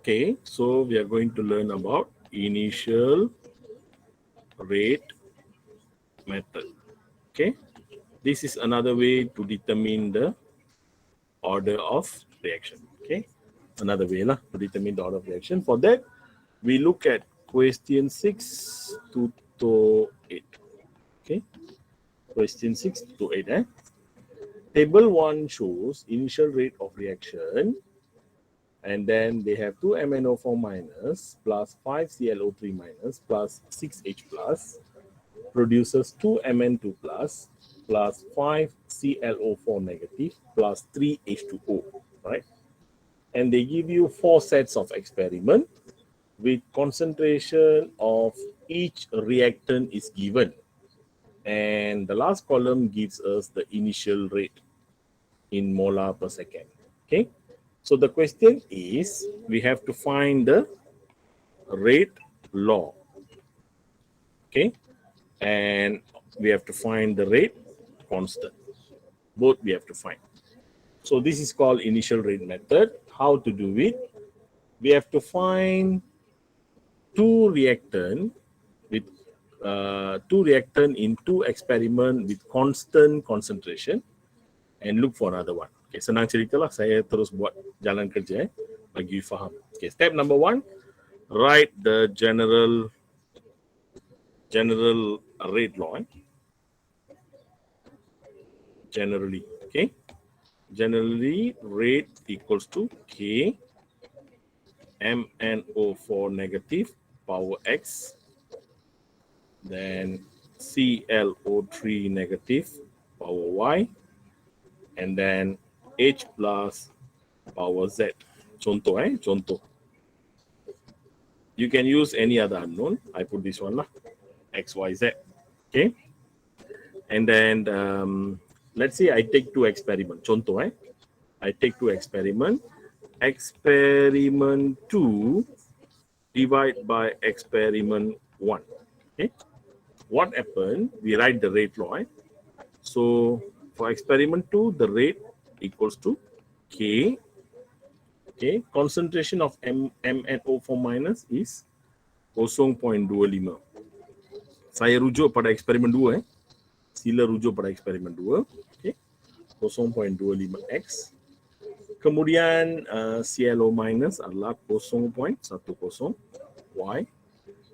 Okay, so we are going to learn about initial rate method. Okay, this is another way to determine the order of reaction. Okay, another way lah to determine the order of reaction. For that, we look at question 6 to 8. Okay, question 6 to 8. Table 1 shows initial rate of reaction, and then they have 2 MnO4 minus plus 5 ClO3 minus plus 6H plus produces 2 Mn2 plus 5 ClO4 negative plus 3 H2O, right? And they give you 4 sets of experiment with concentration of each reactant is given. And the last column gives us the initial rate in molar per second. Okay. So the question is, we have to find the rate law. Okay. And we have to find the rate constant. Both we have to find. So this is called initial rate method. How to do it? We have to find two reactant in two experiment with constant concentration and look for another one. Okay, senang cerita lah, saya terus buat jalan kerja bagi you faham. Okay, step number 1, write the general rate law. Generally, okay. Generally, rate equals to K MnO4 negative power X, then ClO3 negative power Y, and then H plus power Z. Contoh, contoh. You can use any other unknown. I put this one lah, X, Y, Z. Okay. And then let's say I take 2 experiment. Contoh, I take 2 experiment. Experiment 2 divide by experiment 1. Okay. What happened? We write the rate law. So for experiment 2, the rate equals to K. Okay. Concentration of MnO4 minus is 0.25. Saya rujuk pada eksperimen 2. Sila rujuk pada eksperimen 2. Okay. 0.25x. Kemudian ClO minus adalah 0.10 Y.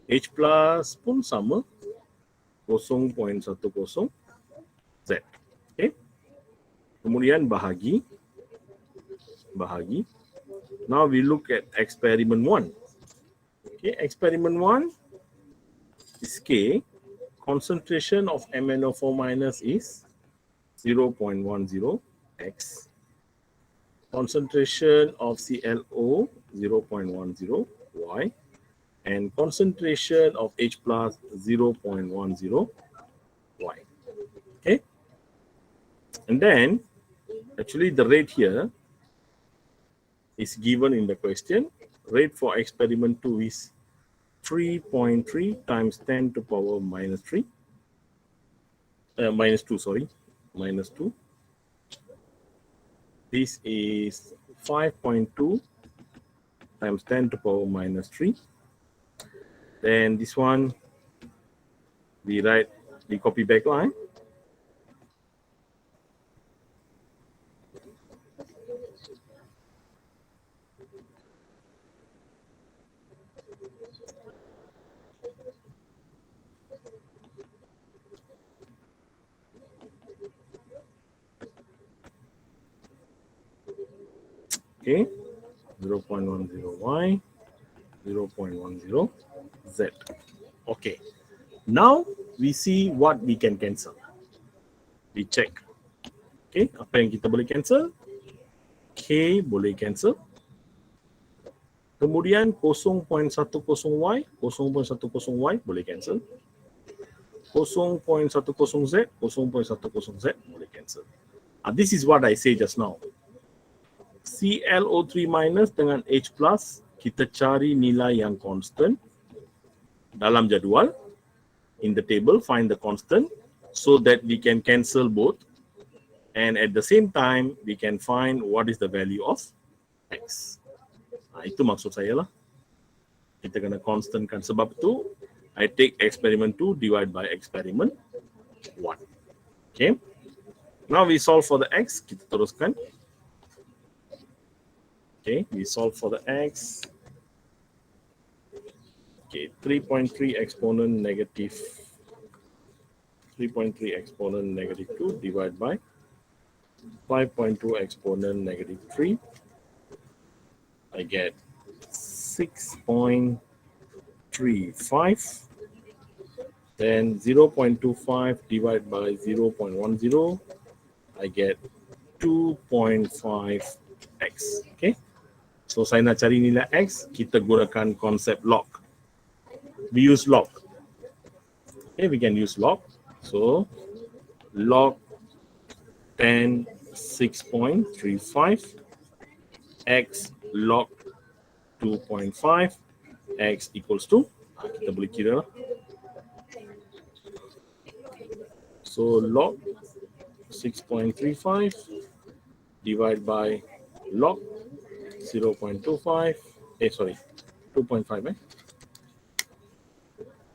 H plus pun sama 0.10 Z. Okay. Kemudian bahagi. Now we look at experiment 1. Okay, experiment 1 is K. Concentration of MnO4 minus is 0.10 x. Concentration of ClO 0.10 y, and concentration of H plus 0.10 y. Okay, and then actually the rate here is given in the question. Rate for experiment 2 is 3.3 times 10 to power minus 3. Minus 2, sorry. Minus 2. This is 5.2 times 10 to power minus 3. Then this one, we write the copy back line. Okay, 0.10y, 0.10 z. Okay, now we see what we can cancel. We check. Okay, apa yang kita boleh cancel? K boleh cancel. Kemudian 0.10y, 0.10y boleh cancel. 0.10z, 0.10z boleh cancel. This is what I say just now. ClO3 minus dengan H plus, kita cari nilai yang constant dalam jadual. In the table, find the constant so that we can cancel both. And at the same time, we can find what is the value of X. Itu maksud saya lah. Kita kena constantkan. Sebab tu, I take experiment 2 divide by experiment 1. Okay. Now we solve for the x. Kita teruskan. Okay, we solve for the x. Okay, 3.3 exponent negative 3.3 exponent negative 2 divided by 5.2 exponent negative 3. I get 6.35. Then 0.25 divided by 0.10. I get 2.5x. Okay. So saya nak cari nilai x, kita gunakan konsep log. We use log. Okay, we can use log. So log 10 6.35 x log 2.5 x equals to, kita boleh kira lah. So log 6.35 divided by log 0.25, 2.5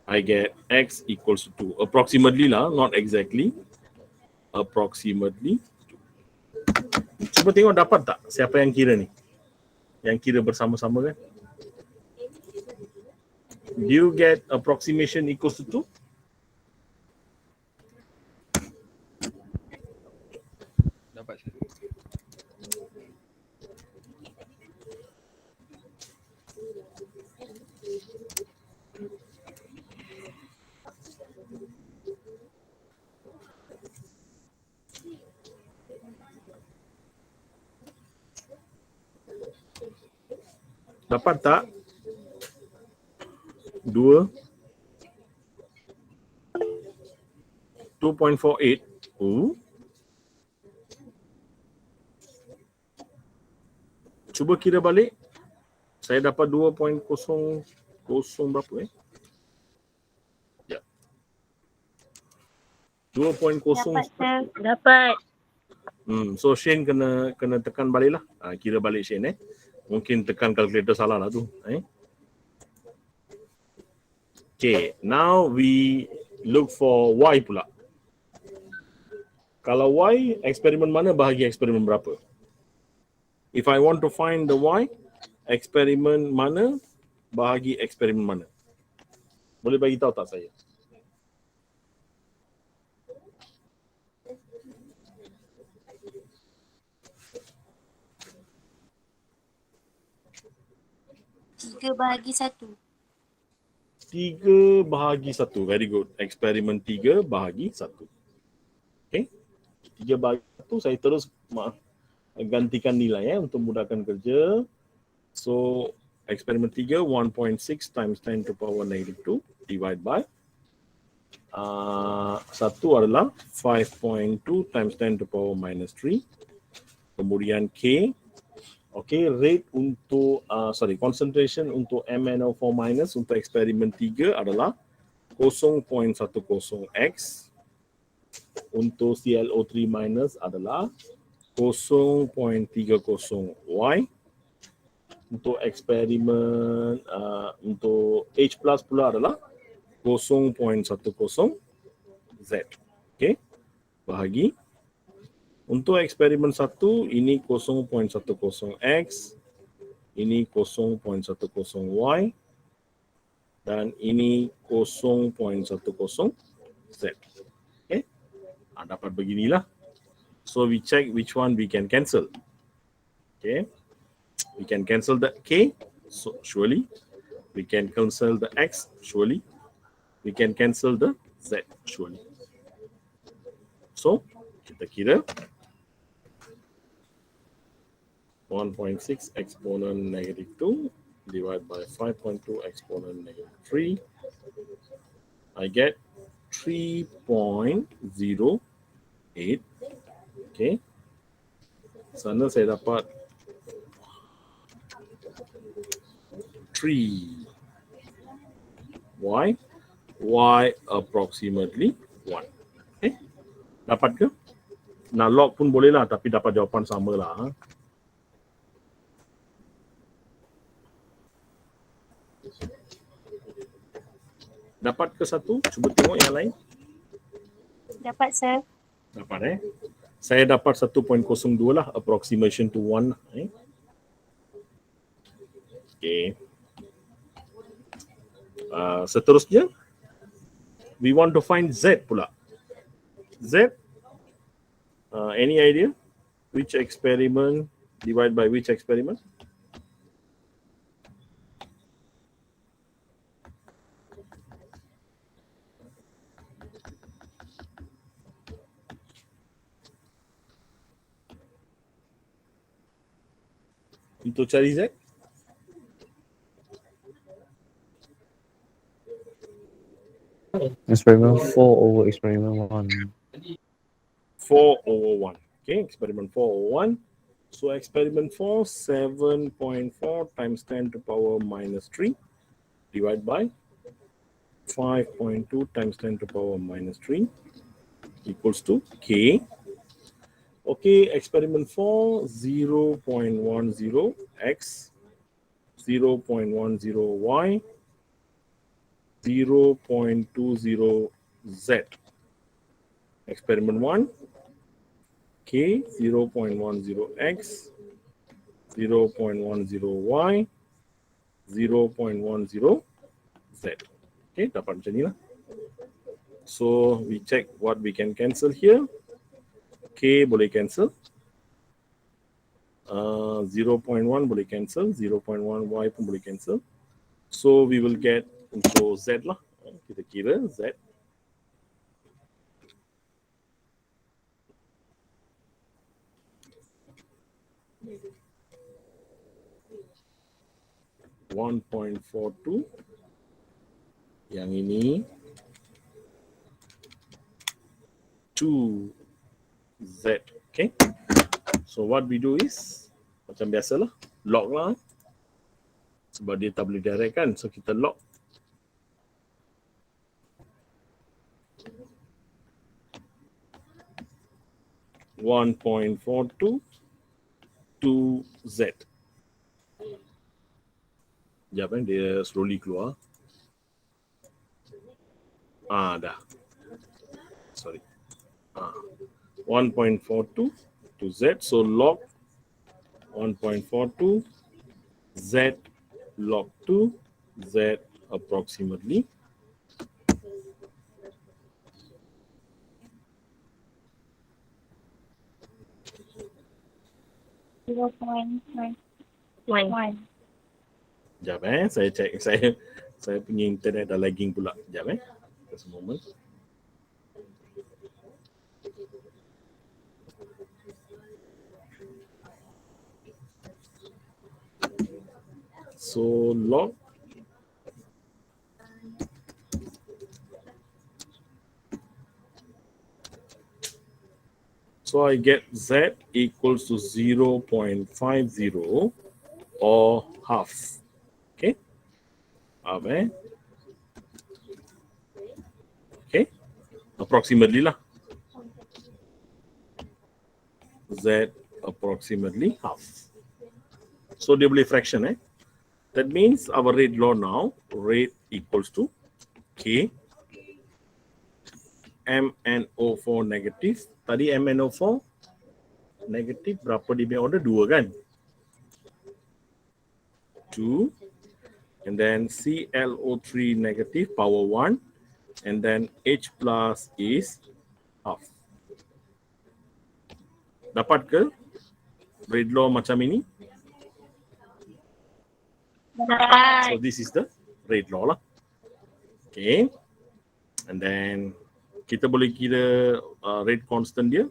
I get x equals to 2. Approximately lah, not exactly. Approximately. Cuba tengok dapat tak siapa yang kira ni? Yang kira bersama-sama kan? Do you get approximation equals to 2? Dapat sir. Dapat tak? 2 2.48. Cuba kira balik. Saya dapat 2.00 berapa Ya. 2.0. Dapat sir. Dapat. So Shane kena tekan balik lah. Kira balik Shane Mungkin tekan kalkulator salah lah tu. Okay, now we look for y pula. Kalau y, eksperimen mana bahagi eksperimen berapa? If I want to find the y, eksperimen mana bahagi eksperimen mana? Boleh bagi tahu tak saya? Tiga bahagi satu. 3 bahagi 1. Very good. Eksperimen 3 bahagi 1. Okay. 3 bahagi 1 saya terus gantikan nilai untuk mudahkan kerja. So eksperimen 3 1.6 times 10 to power negative 2 divide by 1 adalah 5.2 times 10 to power minus 3. Kemudian K. Okay, rate untuk concentration untuk MnO4 minus untuk eksperimen 3 adalah 0.10x. Untuk ClO3 minus adalah 0.30y. Untuk eksperimen untuk H plus pula adalah 0.10z. Okay, bahagi. Untuk eksperimen 1, ini 0.10x, ini 0.10y, dan ini 0.10z. Okay, dapat beginilah. So we check which one we can cancel. Okay, we can cancel the k, so surely. We can cancel the x, surely. We can cancel the z, surely. So kita kira 1.6 exponent negative 2 divided by 5.2 exponent negative 3. I get 3.08. Okay. Sana saya dapat 3. Y. Y approximately 1. Okay. Dapat ke? Nak log pun boleh lah, tapi dapat jawapan sama lah. Dapat ke satu? Cuba tengok yang lain. Dapat, sir. Dapat Saya dapat 1.02 lah, approximation to 1 lah. Okay. Seterusnya, we want to find Z pula. Z, any idea? Which experiment divide by which experiment? Untuk cari Z? Experiment 4 over experiment 1. 4 over 1. Okay, experiment 4 over 1. So experiment 4, 7.4 times 10 to power minus 3 divided by 5.2 times 10 to power minus 3 equals to K. Okay, experiment 4, 0.10 X, 0.10 Y, 0.20 Z. Experiment 1, K, 0.10 X, 0.10 Y, 0.10 Z. Okay, dapat macam ni lah. So, we check what we can cancel here. K boleh cancel. 0.1 boleh cancel. 0.1 Y pun boleh cancel. So, we will get untuk Z lah. Kita kira Z. (1.42). Yang ini 2Z. Okay. So what we do is macam biasalah, log lah. Sebab dia tak boleh direct kan. So kita log. (1.42) 2Z. Sekejap dia slowly keluar. Dah. Sorry. 1.42 to Z. So log 1.42 Z log 2 Z approximately 0.1. Sekejap saya check. Saya punya internet dah lagging pula. Sekejap Just a moment. So log so I get Z equals to 0.50 or half. Okay. Okay. Approximately lah. Z approximately half. So dia boleh fraction That means our rate law now, rate equals to K MnO4 negative. Tadi MnO4 negative berapa dBm order? 2 kan? 2. And then ClO3 negative power 1. And then H plus is half. Dapat ke rate law macam ini? So this is the rate law lah. Okay. And then kita boleh kira rate constant dia.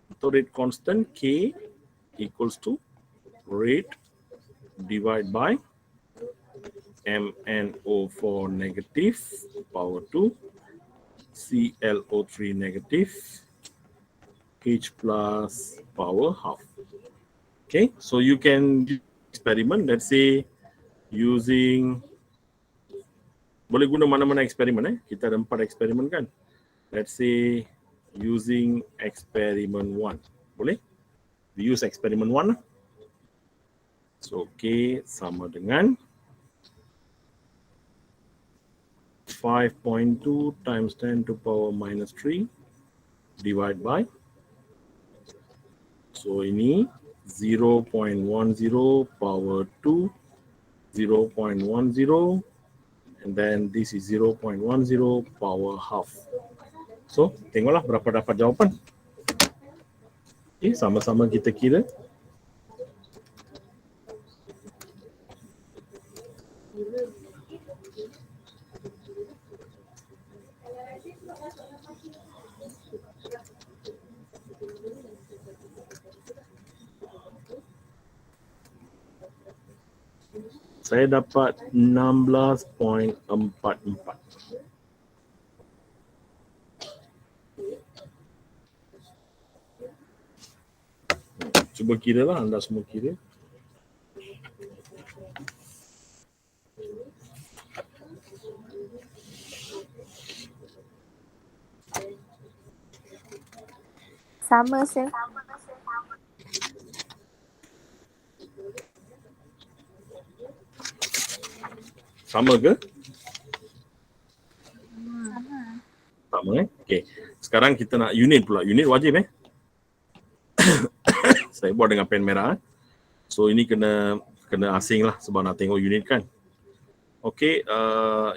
Untuk rate constant K equals to rate divided by MnO4 negative power 2 ClO3 negative H plus power half. Okay, so you can experiment, let's say using, boleh guna mana-mana eksperimen kita ada 4 eksperimen kan. Let's say using experiment 1. Boleh? We use experiment 1 lah. So K sama dengan 5.2 times 10 to power minus 3 divide by, so ini 0.10 power 2, 0.10, and then this is 0.10 power half. So tengoklah berapa dapat jawapan. Okay, sama-sama kita kira. Saya dapat 16.44. Cuba kira lah, anda semua kira. Sama sir. Sama ke? Sama. Sama Okay. Sekarang kita nak unit pula. Unit wajib Saya buat dengan pen merah. So ini kena asing lah sebab nak tengok unit kan. Okay,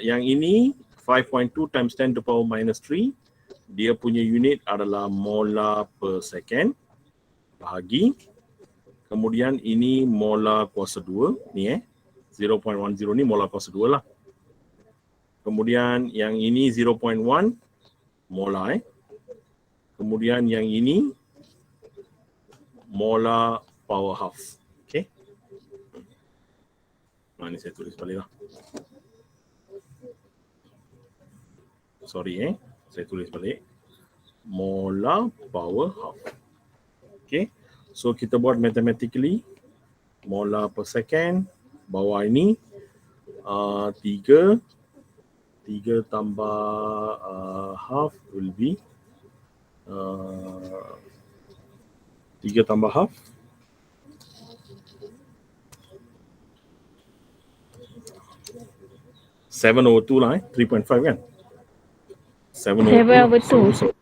yang ini 5.2 times 10 to power minus 3. Dia punya unit adalah molar per second bahagi. Kemudian ini molar kuasa 2 ni 0.10 ni molar kuasa 2 lah. Kemudian yang ini 0.1 molar Kemudian yang ini molar power half. Okay. Ini saya tulis balik lah. Sorry saya tulis balik. Molar power half. Okay. So kita buat mathematically. Molar per second. Bawah ini 3 tambah half will be 3 tambah half 7/2 lah 3.5 kan? 7/2. So,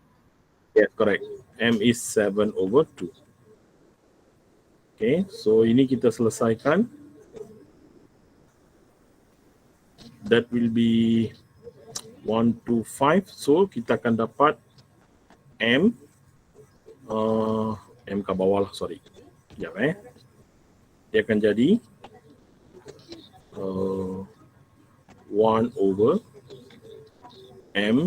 yes, correct. M is 7/2. Okay, so ini kita selesaikan. That will be 125. So kita akan dapat M ke bawah lah, sorry. Sekejap Dia akan jadi 1/M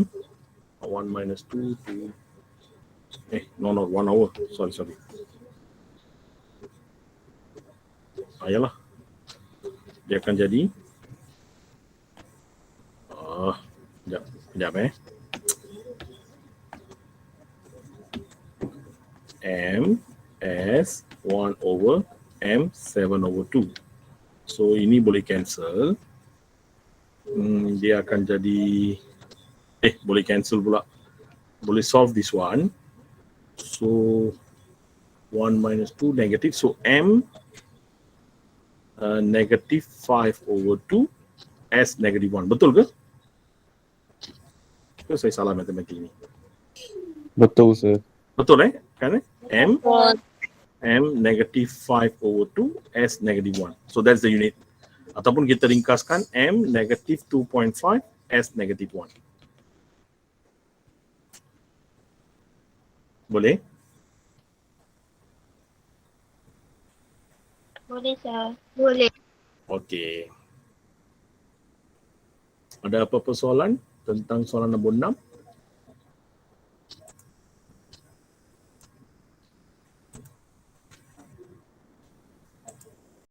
1 minus 2 to not 1 over. Sorry. Ayalah. Dia akan jadi Sekejap M S 1 over M 7/2. So ini boleh cancel. Dia akan jadi boleh cancel pula. Boleh solve this one. So 1 minus 2 negative. So M negative 5/2 S negative 1. Betul ke? Ke saya salah matematik ni? Betul, sir. Betul kan M negative 5/2 S negative 1. So that's the unit. Ataupun kita ringkaskan M negative 2.5 S negative 1. Boleh? Boleh sir. Boleh. Okey. Ada apa-apa soalan tentang soalan nombor 6?